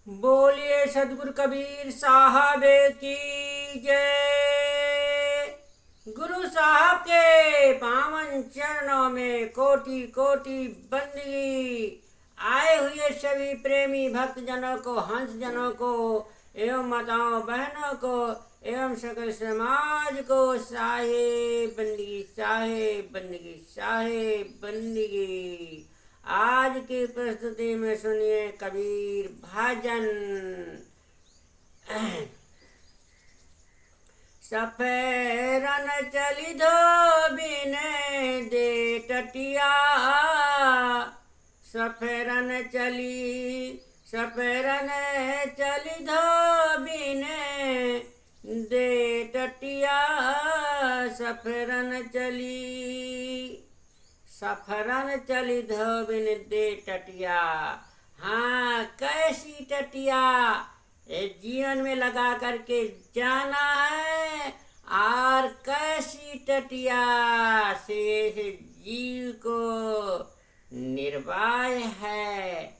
बोलिए सदगुरु कबीर साहब की जय। गुरु साहब के पावन चरणों में कोटि कोटि बंदगी। आए हुए सभी प्रेमी भक्त जनों को, हंस जनों को एवं माताओं बहनों को एवं सकल समाज को साहे बंदगी, साहे बंदगी, साहे बंदगी। आज की प्रस्तुति में सुनिए कबीर भजन। सफेरन चली धोबिन दे टटिया, सफेरन चली धोबिन दे टटिया, सफेरन चली धोबिन दे टटिया। हाँ, कैसी टटिया जीवन में लगा करके जाना है, और कैसी टटिया से जीव को निर्वाह है।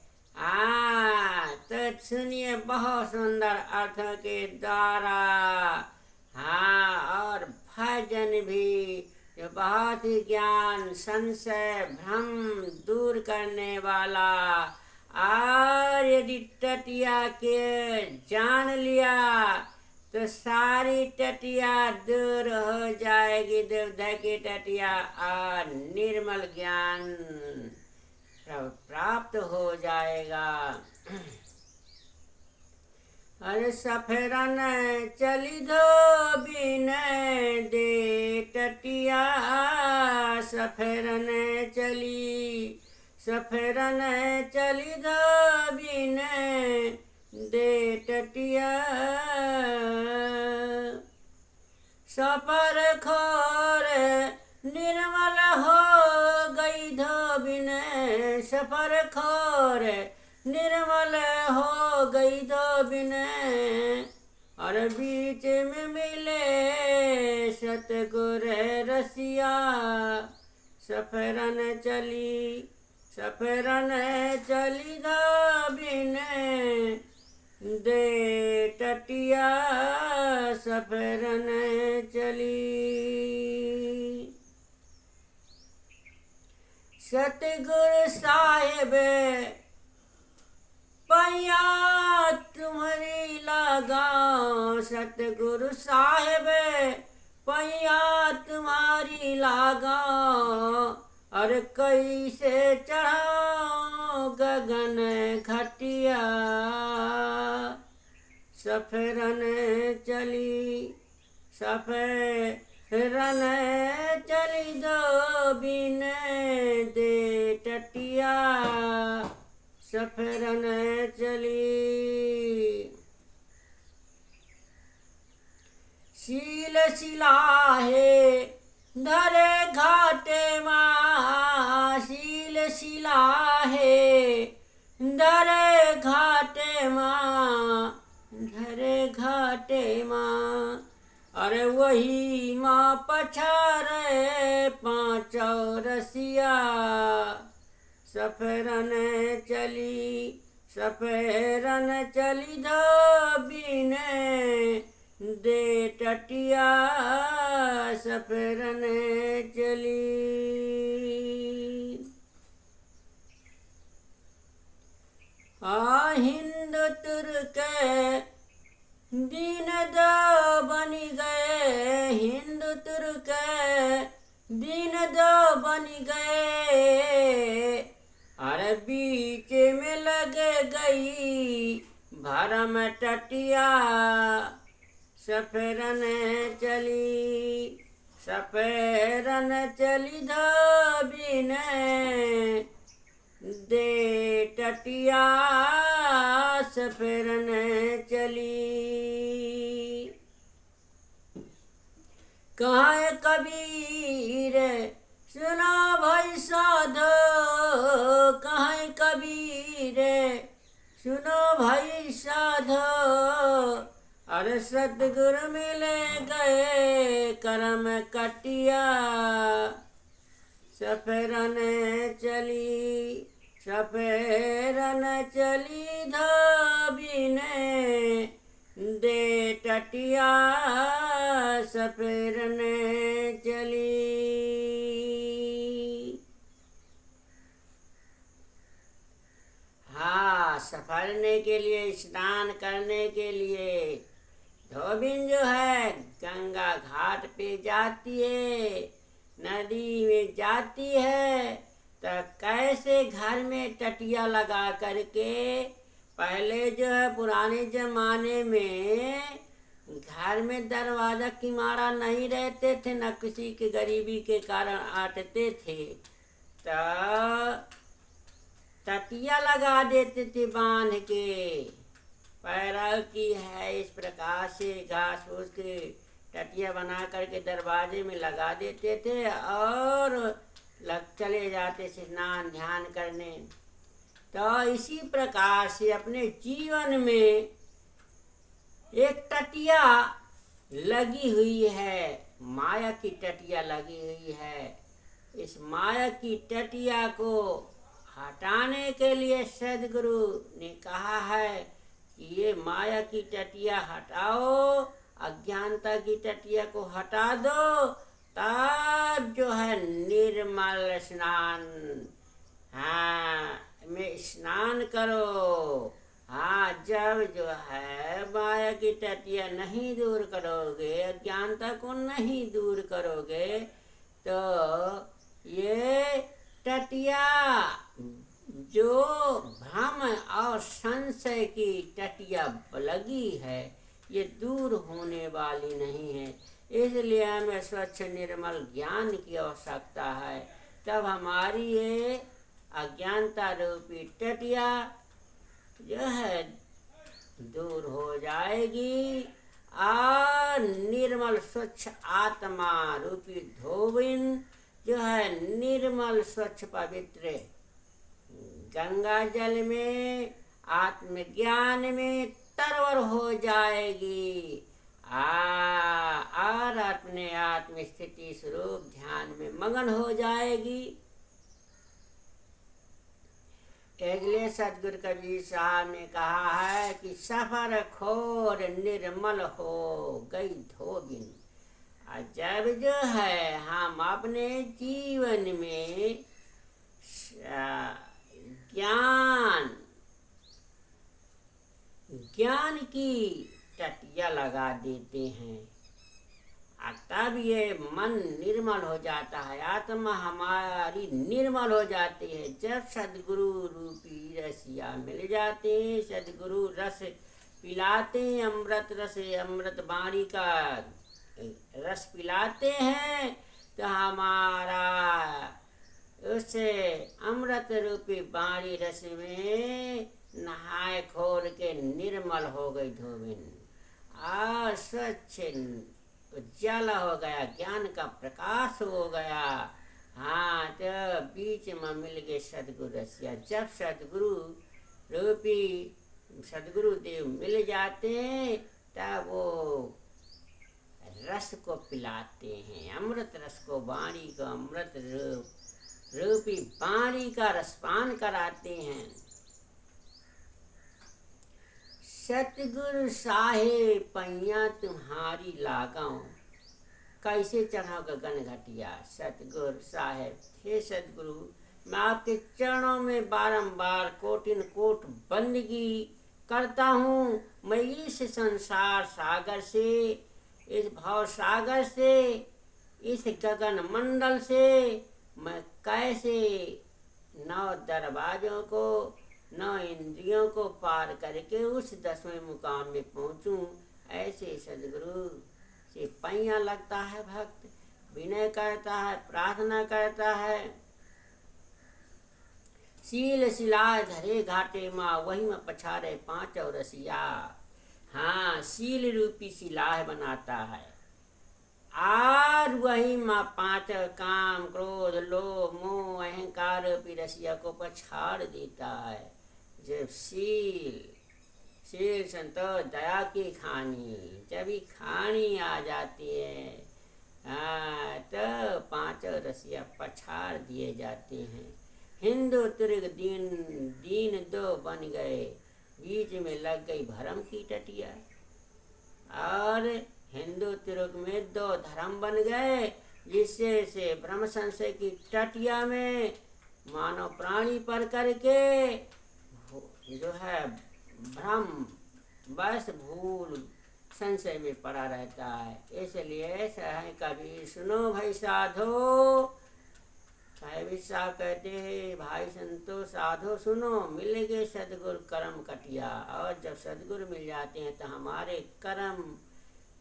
तो सुनिए बहुत सुंदर अर्थों के द्वारा। हाँ, और भजन भी जो बहुत ही ज्ञान, संशय, भ्रम दूर करने वाला। और यदि टटिया के जान लिया तो सारी टटिया दूर हो जाएगी, दुर्धा की टटिया, और निर्मल ज्ञान प्राप्त हो जाएगा। अरे सफेरन चली धोबिन दे टटिया, सफेरन चली धोबिन दे टटिया। सफर खोर निर्मल हो गई धोबिन, सफर खोर निर्मल हो गई धोबिन। और बीच में मिले सतगुर रसिया, सफेरन चली धोबिन दे टटिया, सफेरन चली। सतगुरु साहिब पैया तुम्हारी लगाओ, सतगुरु साहिब पैया तुम्हारी लगाओ। और कैसे चढ़ाओ गगन घटिया, सफेरन चली धोबिन दे टटिया, सफेरन चली। शील शिलाहे धरे घाटे माँ, शील शिलाहे धरे घाटे माँ। अरे वही माँ पछारे पाँचों रसिया, सफेरन चली धोबिन दे टटिया, सफेरन चली। हिंदू तुर्क दीन दो बनी गए, हिंदू तुर्क दीन दो बनी गए। अरे बीच में लग गई भरम टटिया, सफेरन चली धोबिन दे टटिया, सफेरन चली। कहाँ कबीर सुनो भाई साधो, कहाँ कबीर सुनो भाई साधो। अरे सतगुरु मिले गए करम कटिया, सफेरन चली, सफेरन चली धोबी से टटिया सफेरने चली। हाँ, सफरने के लिए, स्नान करने के लिए धोबिन जो है गंगा घाट पे जाती है, नदी में जाती है। तो कैसे घर में टटिया लगा करके, पहले जो है पुराने जमाने में घर में दरवाजा किमाड़ा नहीं रहते थे, न किसी के गरीबी के कारण आटते थे, तो टटिया लगा देते थे बांध के। पैरा की है इस प्रकार से घास फूस के टटिया बना करके दरवाजे में लगा देते थे और चले जाते थे स्नान ध्यान करने। तो इसी प्रकार से अपने जीवन में एक टटिया लगी हुई है, माया की टटिया लगी हुई है। इस माया की टटिया को हटाने के लिए सदगुरु ने कहा है कि ये माया की टटिया हटाओ, अज्ञानता की टटिया को हटा दो, तब जो है निर्मल स्नान, हाँ, में स्नान करो। हाँ, जब जो है माया की टटिया नहीं दूर करोगे, अज्ञानता को नहीं दूर करोगे, तो ये टटिया जो भ्रम और संशय की टटिया लगी है, ये दूर होने वाली नहीं है। इसलिए हमें स्वच्छ निर्मल ज्ञान की आवश्यकता है, तब हमारी ये अज्ञानता रूपी टटिया जो है दूर हो जाएगी और निर्मल स्वच्छ आत्मा रूपी धोबिन जो है निर्मल स्वच्छ पवित्र गंगा जल में आत्मज्ञान में तरवर हो जाएगी और अपने आत्म स्थिति स्वरूप ध्यान में मगन हो जाएगी। इसलिए सदगुरु कबीर साहब ने कहा है कि सफर खोर निर्मल हो गई धोबिन। जब जो है हम अपने जीवन में ज्ञान की टटिया लगा देते हैं, तब ये मन निर्मल हो जाता है, आत्मा हमारी निर्मल हो जाती है। जब सदगुरु रूपी रसिया मिल जाते हैं, सदगुरु रस पिलाते हैं, अमृत रस, अमृत बाणी का रस पिलाते हैं, तो हमारा उस अमृत रूपी बाणी रस में नहाए खोर के निर्मल हो गई धोबिन, स्वच्छ उज्ज्वला हो गया, ज्ञान का प्रकाश हो गया। हाँ, तो बीच में मिल गए सदगुरु रसिया। जब सदगुरु रूपी सदगुरु देव मिल जाते हैं, तब वो रस को पिलाते हैं, अमृत रस को, वाणी को अमृत रूपी वाणी का रसपान कराते हैं। सतगुरु साहेब पैया तुम्हारी लागाओ, कैसे चढ़ाओ गगन घटिया। सतगुरु साहेब, हे सतगुरु, मैं आपके चरणों में बारंबार कोटिन कोट बंदगी करता हूँ। मैं इस संसार सागर से, इस भाव सागर से, इस गगन मंडल से मैं कैसे 9 दरवाजों को, 9 इंद्रियों को पार करके उस 10वें मुकाम में पहुँचूं। ऐसे सदगुरु से पैया लगता है भक्त, विनय करता है, प्रार्थना करता है। शील शिलाय धरे घाटे माँ, वही में पछारे 5 और रसिया। हाँ, शील रूपी शिलाह बनाता है और वही माँ 5 काम, क्रोध, लोभ, मोह, अहंकार रूपी रसिया को पछाड़ देता है। जब शील संतोष दया की खानी, जब ही खानी आ जाती है, तो 5 रसिया पछाड़ दिए जाते हैं। हिंदू तुर्क दीन 2 बन गए, बीच में लग गई भरम की टटिया। और हिंदू तुर्क में दो धर्म बन गए, जिससे से ब्रह्म संशय की टटिया में मानव प्राणी पर करके जो है भ्रम बस भूल संशय में पड़ा रहता है। इसलिए सहे कभी सुनो भाई साधो, साहेब साहब कहते हैं भाई संतो साधो सुनो, मिलेंगे सदगुरु कर्म कटिया। और जब सदगुरु मिल जाते हैं तो हमारे कर्म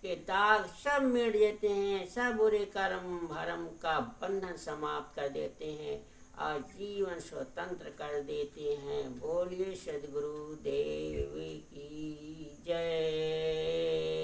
के दाग सब मिट जाते हैं, सब बुरे कर्म भरम का बंधन समाप्त कर देते हैं और जीवन स्वतंत्र कर देते हैं। बोलिए सदगुरु देव की जय।